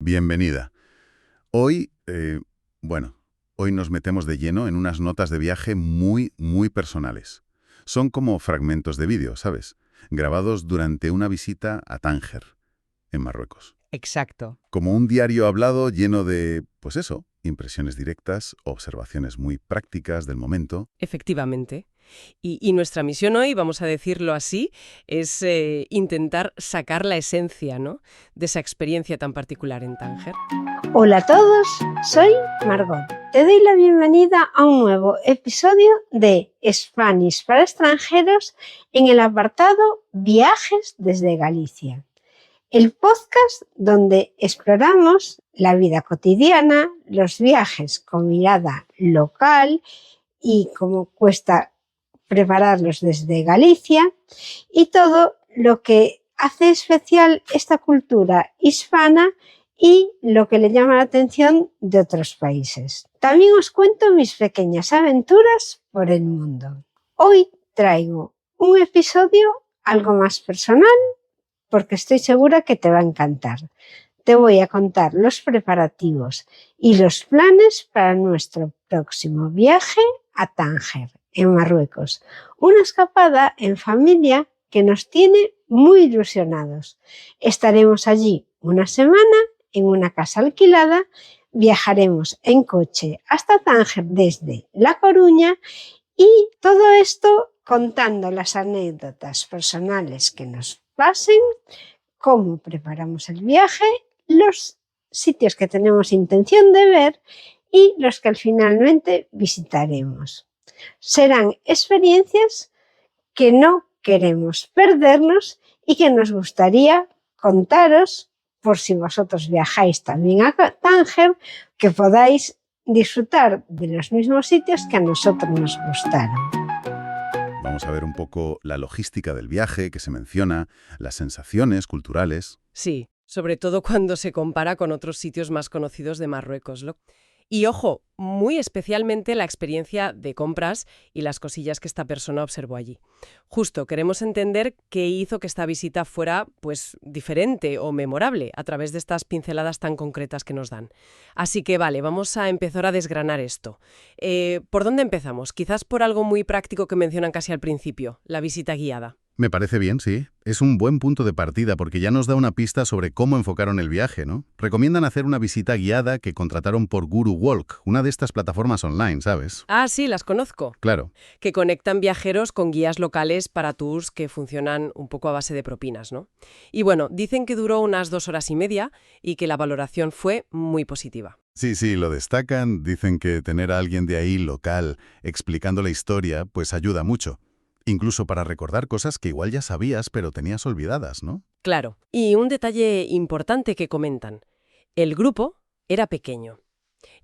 Bienvenida. Hoy, hoy nos metemos de lleno en unas notas de viaje muy personales. Son como fragmentos de vídeo, ¿sabes? Grabados durante una visita a Tánger, en Marruecos. Exacto. Como un diario hablado lleno de, pues eso, impresiones directas, observaciones muy prácticas del momento. Efectivamente. Y nuestra misión hoy, vamos a decirlo así, es intentar sacar la esencia, ¿no?, de esa experiencia tan particular en Tánger. Hola a todos, soy Margot. Te doy la bienvenida a un nuevo episodio de Spanish para extranjeros en el apartado Viajes desde Galicia. El podcast donde exploramos la vida cotidiana, los viajes con mirada local y cómo cuesta prepararlos desde Galicia y todo lo que hace especial esta cultura hispana y lo que le llama la atención de otros países. También os cuento mis pequeñas aventuras por el mundo. Hoy traigo un episodio algo más personal porque estoy segura que te va a encantar. Te voy a contar los preparativos y los planes para nuestro próximo viaje a Tánger, en Marruecos. Una escapada en familia que nos tiene muy ilusionados. Estaremos allí una semana en una casa alquilada, viajaremos en coche hasta Tánger desde La Coruña y todo esto contando las anécdotas personales que nos pasen, cómo preparamos el viaje, los sitios que tenemos intención de ver y los que finalmente visitaremos. Serán experiencias que no queremos perdernos y que nos gustaría contaros por si vosotros viajáis también a Tánger, que podáis disfrutar de los mismos sitios que a nosotros nos gustaron. Vamos a ver un poco la logística del viaje que se menciona, las sensaciones culturales. Sí, sobre todo cuando se compara con otros sitios más conocidos de Marruecos, ¿no? Y ojo, muy especialmente la experiencia de compras y las cosillas que esta persona observó allí. Justo, queremos entender qué hizo que esta visita fuera, pues, diferente o memorable a través de estas pinceladas tan concretas que nos dan. Así que, vale, vamos a empezar a desgranar esto. ¿Por dónde empezamos? Quizás por algo muy práctico que mencionan casi al principio, la visita guiada. Me parece bien, sí. Es un buen punto de partida porque ya nos da una pista sobre cómo enfocaron el viaje, ¿no? Recomiendan hacer una visita guiada que contrataron por Guru Walk, una de estas plataformas online, ¿sabes? Ah, sí, las conozco. Claro. Que conectan viajeros con guías locales para tours que funcionan un poco a base de propinas, ¿no? Y bueno, dicen que duró unas 2 horas y media y que la valoración fue muy positiva. Sí, lo destacan. Dicen que tener a alguien de ahí local explicando la historia, pues ayuda mucho. Incluso para recordar cosas que igual ya sabías, pero tenías olvidadas, ¿no? Claro. Y un detalle importante que comentan. El grupo era pequeño.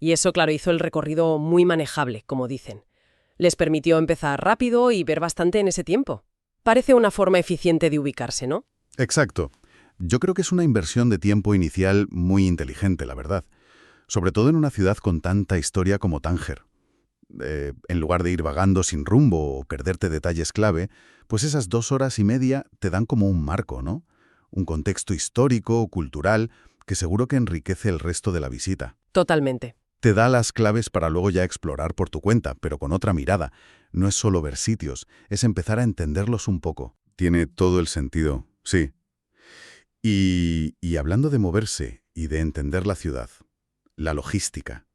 Y eso, claro, hizo el recorrido muy manejable, como dicen. Les permitió empezar rápido y ver bastante en ese tiempo. Parece una forma eficiente de ubicarse, ¿no? Exacto. Yo creo que es una inversión de tiempo inicial muy inteligente, la verdad. Sobre todo en una ciudad con tanta historia como Tánger. En lugar de ir vagando sin rumbo o perderte detalles clave, pues esas 2 horas y media te dan como un marco, ¿no? Un contexto histórico, cultural, que seguro que enriquece el resto de la visita. Totalmente. Te da las claves para luego ya explorar por tu cuenta, pero con otra mirada. No es solo ver sitios, es empezar a entenderlos un poco. Tiene todo el sentido, sí. Y hablando de moverse y de entender la ciudad, la logística.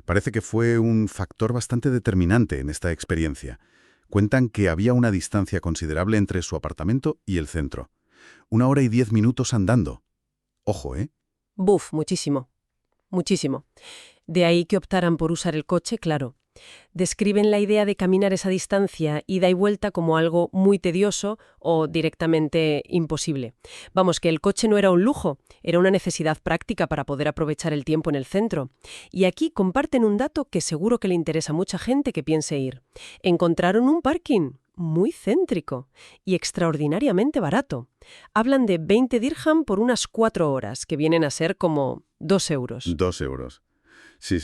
Parece que fue un factor bastante determinante en esta experiencia. Cuentan que había una distancia considerable entre su apartamento y el centro. 1 hora y 10 minutos andando. Ojo, ¿eh? Buf, muchísimo. Muchísimo. De ahí que optaran por usar el coche, claro. Describen la idea de caminar esa distancia ida y vuelta como algo muy tedioso o directamente imposible. Vamos, que el coche no era un lujo, era una necesidad práctica para poder aprovechar el tiempo en el centro. Y aquí comparten un dato que seguro que le interesa a mucha gente que piense ir. Encontraron un parking muy céntrico y extraordinariamente barato. Hablan de 20 dirham por unas 4 horas, que vienen a ser como 2 euros. 2 euros. Sí.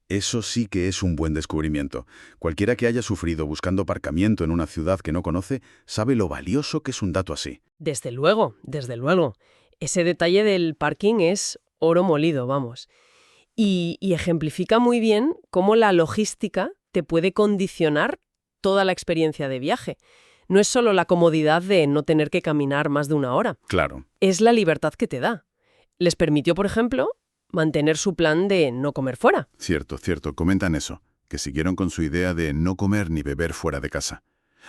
Eso sí que es un buen descubrimiento. Cualquiera que haya sufrido buscando aparcamiento en una ciudad que no conoce sabe lo valioso que es un dato así. Desde luego, desde luego. Ese detalle del parking es oro molido, vamos. Y ejemplifica muy bien cómo la logística te puede condicionar toda la experiencia de viaje. No es solo la comodidad de no tener que caminar más de una hora. Claro. Es la libertad que te da. Les permitió, por ejemplo, mantener su plan de no comer fuera. Cierto, comentan eso, que siguieron con su idea de no comer ni beber fuera de casa.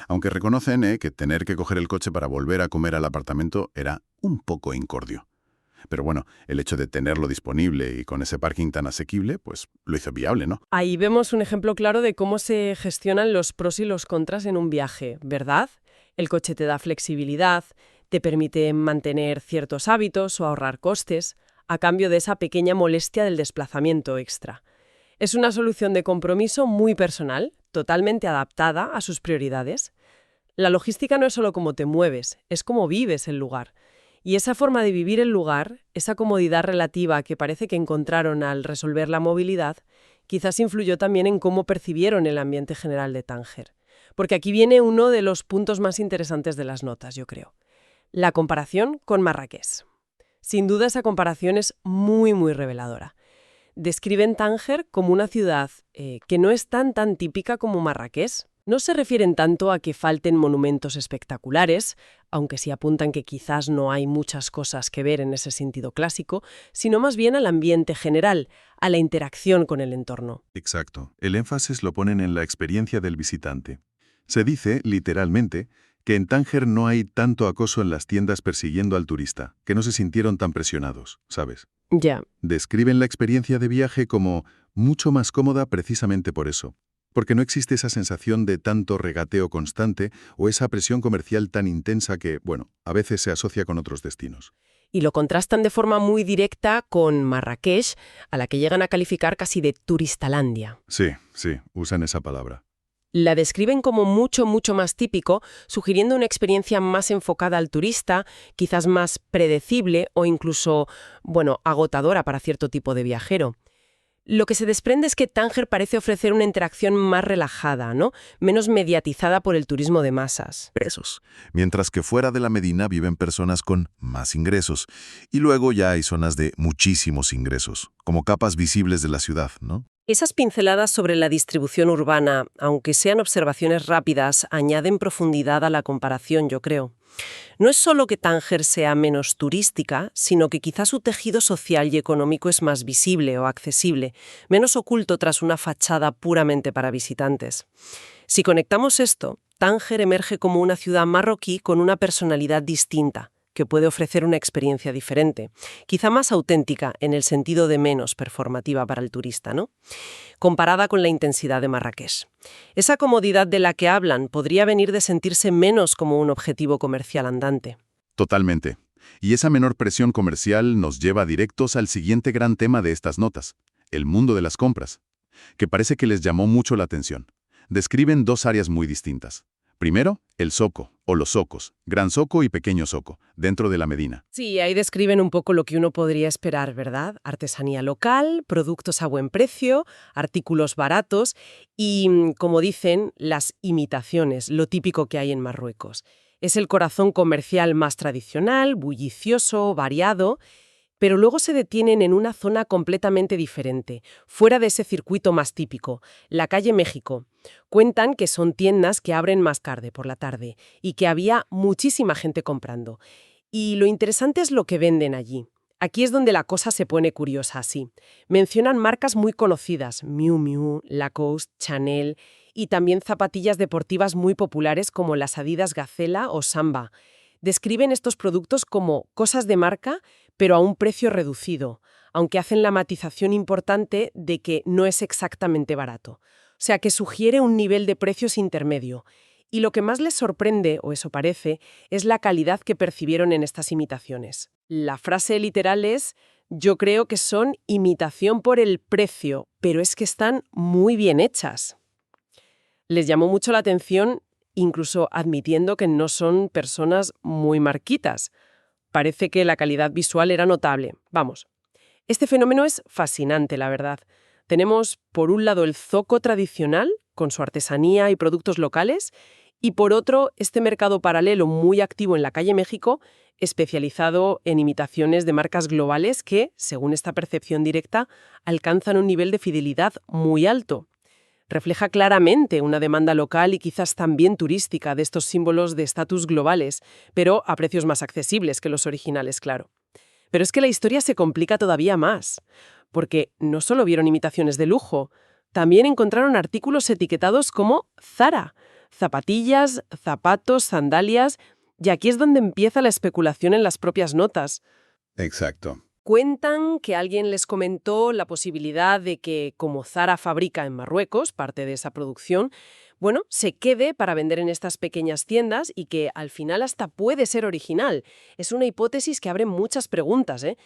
Aunque reconocen que tener que coger el coche para volver a comer al apartamento era un poco incordio. Pero bueno, el hecho de tenerlo disponible y con ese parking tan asequible, pues lo hizo viable, ¿no? Ahí vemos un ejemplo claro de cómo se gestionan los pros y los contras en un viaje, ¿verdad? El coche te da flexibilidad, te permite mantener ciertos hábitos o ahorrar costes, a cambio de esa pequeña molestia del desplazamiento extra. Es una solución de compromiso muy personal, totalmente adaptada a sus prioridades. La logística no es solo cómo te mueves, es cómo vives el lugar. Y esa forma de vivir el lugar, esa comodidad relativa que parece que encontraron al resolver la movilidad, quizás influyó también en cómo percibieron el ambiente general de Tánger. Porque aquí viene uno de los puntos más interesantes de las notas, yo creo. La comparación con Marrakech. Sin duda esa comparación es muy, muy reveladora. Describen Tánger como una ciudad que no es tan típica como Marrakech. No se refieren tanto a que falten monumentos espectaculares, aunque sí apuntan que quizás no hay muchas cosas que ver en ese sentido clásico, sino más bien al ambiente general, a la interacción con el entorno. Exacto. El énfasis lo ponen en la experiencia del visitante. Se dice, literalmente, que en Tánger no hay tanto acoso en las tiendas persiguiendo al turista, que no se sintieron tan presionados, ¿sabes? Ya. Describen la experiencia de viaje como mucho más cómoda precisamente por eso. Porque no existe esa sensación de tanto regateo constante o esa presión comercial tan intensa que, bueno, a veces se asocia con otros destinos. Y lo contrastan de forma muy directa con Marrakech, a la que llegan a calificar casi de turistalandia. Sí, usan esa palabra. La describen como mucho más típico, sugiriendo una experiencia más enfocada al turista, quizás más predecible o incluso, agotadora para cierto tipo de viajero. Lo que se desprende es que Tánger parece ofrecer una interacción más relajada, ¿no? Menos mediatizada por el turismo de masas. Ingresos. Mientras que fuera de la Medina viven personas con más ingresos. Y luego ya hay zonas de muchísimos ingresos, como capas visibles de la ciudad, ¿no? Esas pinceladas sobre la distribución urbana, aunque sean observaciones rápidas, añaden profundidad a la comparación, yo creo. No es solo que Tánger sea menos turística, sino que quizá su tejido social y económico es más visible o accesible, menos oculto tras una fachada puramente para visitantes. Si conectamos esto, Tánger emerge como una ciudad marroquí con una personalidad distinta, que puede ofrecer una experiencia diferente, quizá más auténtica en el sentido de menos performativa para el turista, ¿no? Comparada con la intensidad de Marrakech. Esa comodidad de la que hablan podría venir de sentirse menos como un objetivo comercial andante. Totalmente. Y esa menor presión comercial nos lleva directos al siguiente gran tema de estas notas, el mundo de las compras, que parece que les llamó mucho la atención. Describen dos áreas muy distintas. Primero, el zoco, o los zocos, Gran Zoco y Pequeño Zoco, dentro de la Medina. Sí, ahí describen un poco lo que uno podría esperar, ¿verdad? Artesanía local, productos a buen precio, artículos baratos y, como dicen, las imitaciones, lo típico que hay en Marruecos. Es el corazón comercial más tradicional, bullicioso, variado, pero luego se detienen en una zona completamente diferente, fuera de ese circuito más típico, la calle México. Cuentan que son tiendas que abren más tarde, por la tarde, y que había muchísima gente comprando. Y lo interesante es lo que venden allí. Aquí es donde la cosa se pone curiosa así. Mencionan marcas muy conocidas, Miu Miu, Lacoste, Chanel, y también zapatillas deportivas muy populares como las Adidas Gazella o Samba. Describen estos productos como cosas de marca, pero a un precio reducido, aunque hacen la matización importante de que no es exactamente barato. O sea, que sugiere un nivel de precios intermedio. Y lo que más les sorprende, o eso parece, es la calidad que percibieron en estas imitaciones. La frase literal es: yo creo que son imitación por el precio, pero es que están muy bien hechas. Les llamó mucho la atención, incluso admitiendo que no son personas muy marquitas. Parece que la calidad visual era notable. Vamos, este fenómeno es fascinante, la verdad. Tenemos, por un lado, el zoco tradicional, con su artesanía y productos locales, Y por otro, este mercado paralelo muy activo en la calle México, especializado en imitaciones de marcas globales que, según esta percepción directa, alcanzan un nivel de fidelidad muy alto. Refleja claramente una demanda local y quizás también turística de estos símbolos de estatus globales, pero a precios más accesibles que los originales, claro. Pero es que la historia se complica todavía más, porque no solo vieron imitaciones de lujo, también encontraron artículos etiquetados como Zara, zapatillas, zapatos, sandalias, y aquí es donde empieza la especulación en las propias notas. Exacto. Cuentan que alguien les comentó la posibilidad de que, como Zara fabrica en Marruecos, parte de esa producción, bueno, se quede para vender en estas pequeñas tiendas y que al final hasta puede ser original. Es una hipótesis que abre muchas preguntas, ¿eh?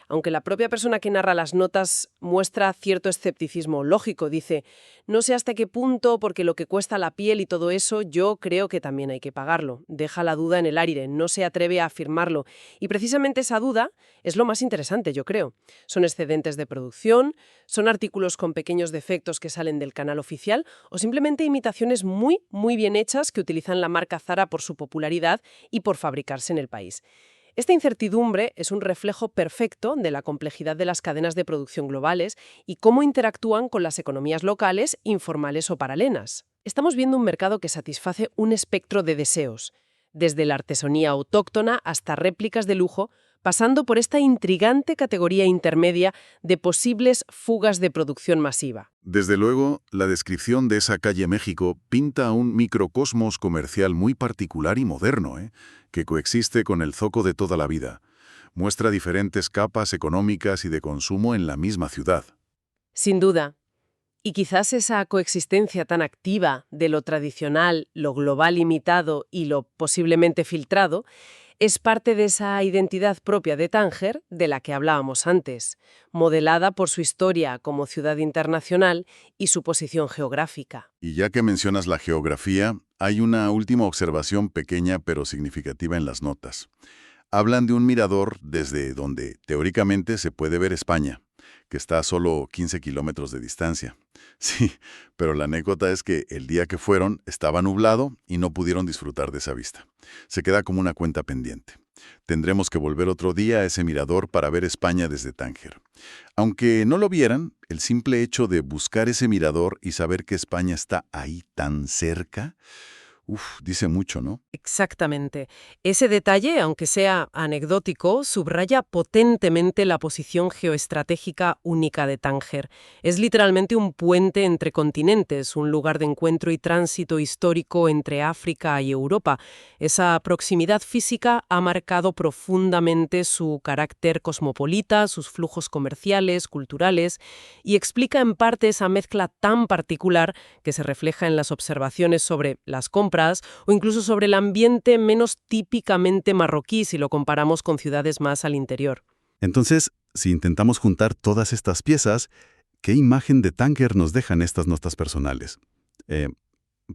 Aunque la propia persona que narra las notas muestra cierto escepticismo lógico, dice, no sé hasta qué punto, porque lo que cuesta la piel y todo eso, yo creo que también hay que pagarlo. Deja la duda en el aire, no se atreve a afirmarlo. Y precisamente esa duda es lo más interesante, yo creo. Son excedentes de producción, son artículos con pequeños defectos que salen del canal oficial o simplemente imitaciones muy, muy bien hechas que utilizan la marca Zara por su popularidad y por fabricarse en el país. Esta incertidumbre es un reflejo perfecto de la complejidad de las cadenas de producción globales y cómo interactúan con las economías locales, informales o paralelas. Estamos viendo un mercado que satisface un espectro de deseos, desde la artesanía autóctona hasta réplicas de lujo, pasando por esta intrigante categoría intermedia de posibles fugas de producción masiva. Desde luego, la descripción de esa calle México pinta un microcosmos comercial muy particular y moderno, que coexiste con el zoco de toda la vida. Muestra diferentes capas económicas y de consumo en la misma ciudad. Sin duda. Y quizás esa coexistencia tan activa de lo tradicional, lo global imitado y lo posiblemente filtrado es parte de esa identidad propia de Tánger de la que hablábamos antes, modelada por su historia como ciudad internacional y su posición geográfica. Y ya que mencionas la geografía, hay una última observación pequeña pero significativa en las notas. Hablan de un mirador desde donde, teóricamente, se puede ver España, que está a solo 15 kilómetros de distancia. Sí, pero la anécdota es que el día que fueron estaba nublado y no pudieron disfrutar de esa vista. Se queda como una cuenta pendiente. Tendremos que volver otro día a ese mirador para ver España desde Tánger. Aunque no lo vieran, el simple hecho de buscar ese mirador y saber que España está ahí tan cerca, dice mucho, ¿no? Exactamente. Ese detalle, aunque sea anecdótico, subraya potentemente la posición geoestratégica única de Tánger. Es literalmente un puente entre continentes, un lugar de encuentro y tránsito histórico entre África y Europa. Esa proximidad física ha marcado profundamente su carácter cosmopolita, sus flujos comerciales, culturales, y explica en parte esa mezcla tan particular que se refleja en las observaciones sobre las compras o incluso sobre el ambiente menos típicamente marroquí si lo comparamos con ciudades más al interior. Entonces, si intentamos juntar todas estas piezas, ¿qué imagen de Tánger nos dejan estas notas personales?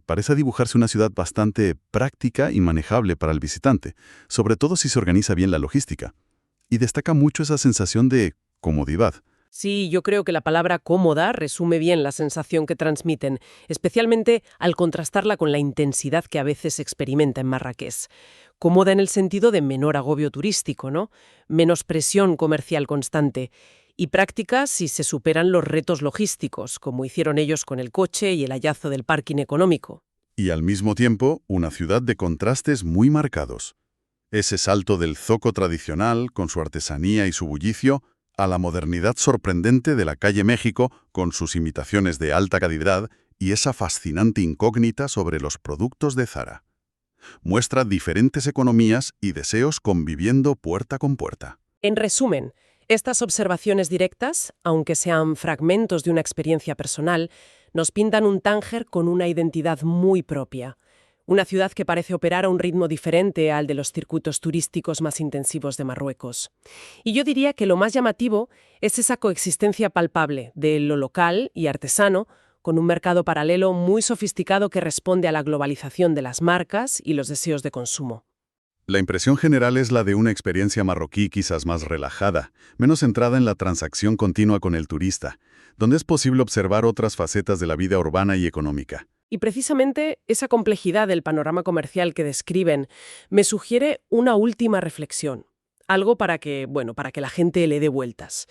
Parece dibujarse una ciudad bastante práctica y manejable para el visitante, sobre todo si se organiza bien la logística. Y destaca mucho esa sensación de comodidad. Sí, yo creo que la palabra cómoda resume bien la sensación que transmiten, especialmente al contrastarla con la intensidad que a veces se experimenta en Marrakech. Cómoda en el sentido de menor agobio turístico, ¿no? Menos presión comercial constante. Y práctica si se superan los retos logísticos, como hicieron ellos con el coche y el hallazgo del parking económico. Y al mismo tiempo, una ciudad de contrastes muy marcados. Ese salto del zoco tradicional, con su artesanía y su bullicio, a la modernidad sorprendente de la calle México con sus imitaciones de alta calidad y esa fascinante incógnita sobre los productos de Zara. Muestra diferentes economías y deseos conviviendo puerta con puerta. En resumen, estas observaciones directas, aunque sean fragmentos de una experiencia personal, nos pintan un Tánger con una identidad muy propia. Una ciudad que parece operar a un ritmo diferente al de los circuitos turísticos más intensivos de Marruecos. Y yo diría que lo más llamativo es esa coexistencia palpable de lo local y artesano con un mercado paralelo muy sofisticado que responde a la globalización de las marcas y los deseos de consumo. La impresión general es la de una experiencia marroquí quizás más relajada, menos centrada en la transacción continua con el turista, donde es posible observar otras facetas de la vida urbana y económica. Y precisamente esa complejidad del panorama comercial que describen me sugiere una última reflexión. Algo para que la gente le dé vueltas.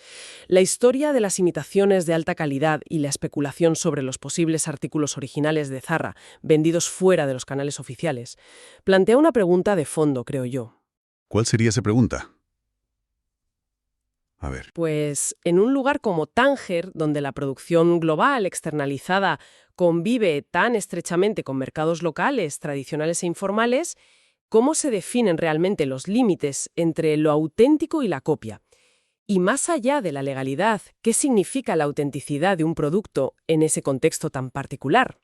La historia de las imitaciones de alta calidad y la especulación sobre los posibles artículos originales de Zara vendidos fuera de los canales oficiales plantea una pregunta de fondo, creo yo. ¿Cuál sería esa pregunta? A ver. Pues en un lugar como Tánger, donde la producción global externalizada convive tan estrechamente con mercados locales, tradicionales e informales, ¿cómo se definen realmente los límites entre lo auténtico y la copia? Y más allá de la legalidad, ¿qué significa la autenticidad de un producto en ese contexto tan particular?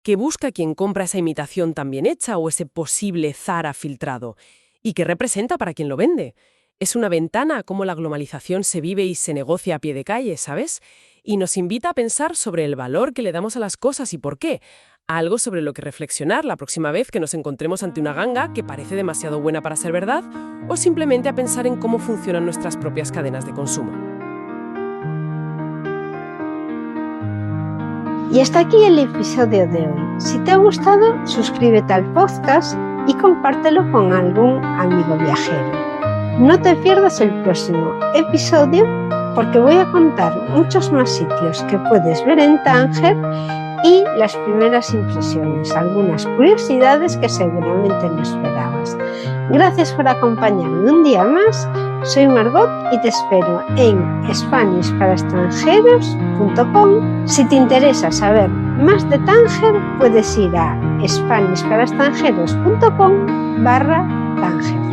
¿Qué busca quien compra esa imitación tan bien hecha o ese posible Zara filtrado? ¿Y qué representa para quien lo vende? Es una ventana a cómo la globalización se vive y se negocia a pie de calle, ¿sabes? Y nos invita a pensar sobre el valor que le damos a las cosas y por qué. Algo sobre lo que reflexionar la próxima vez que nos encontremos ante una ganga que parece demasiado buena para ser verdad, o simplemente a pensar en cómo funcionan nuestras propias cadenas de consumo. Y hasta aquí el episodio de hoy. Si te ha gustado, suscríbete al podcast y compártelo con algún amigo viajero. No te pierdas el próximo episodio porque voy a contar muchos más sitios que puedes ver en Tánger y las primeras impresiones, algunas curiosidades que seguramente no esperabas. Gracias por acompañarme un día más. Soy Margot y te espero en SpanishParaExtranjeros.com. Si te interesa saber más de Tánger, puedes ir a SpanishParaExtranjeros.com/Tánger.